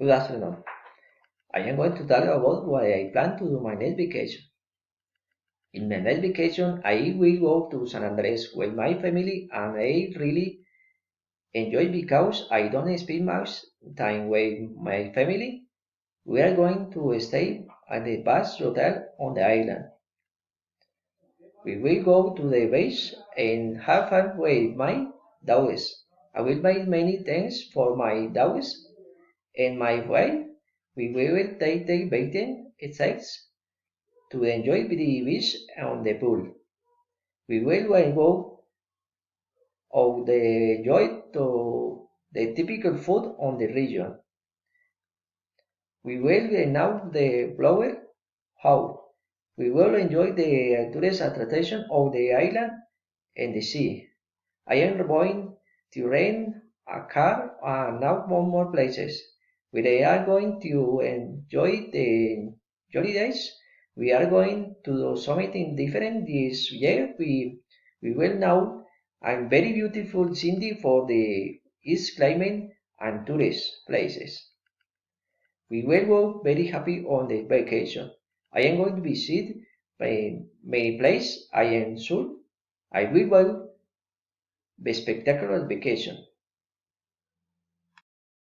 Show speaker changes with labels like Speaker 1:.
Speaker 1: Good afternoon. I am going to tell you about what I plan to do my next vacation. In my next vacation, I will go to San Andres with my family and I really enjoy because I don't spend much time with my family. We are going to stay at the best hotel on the island. We will go to the beach and have fun with my dogs. I will buy many things for my dogs and my wife. We will take the bathing sites to enjoy the beach and the pool. We will go of the enjoy to the typical food on the region. We will now the flower how we will enjoy the tourist attraction of the island and the sea. I am going to rent a car and now one more places. We are going to enjoy the holidays. We are going to do something different this year. We will now a very beautiful city for the east climate and tourist places. We will go very happy on the vacation. I am going to visit many places. I am sure I will go the spectacular vacation.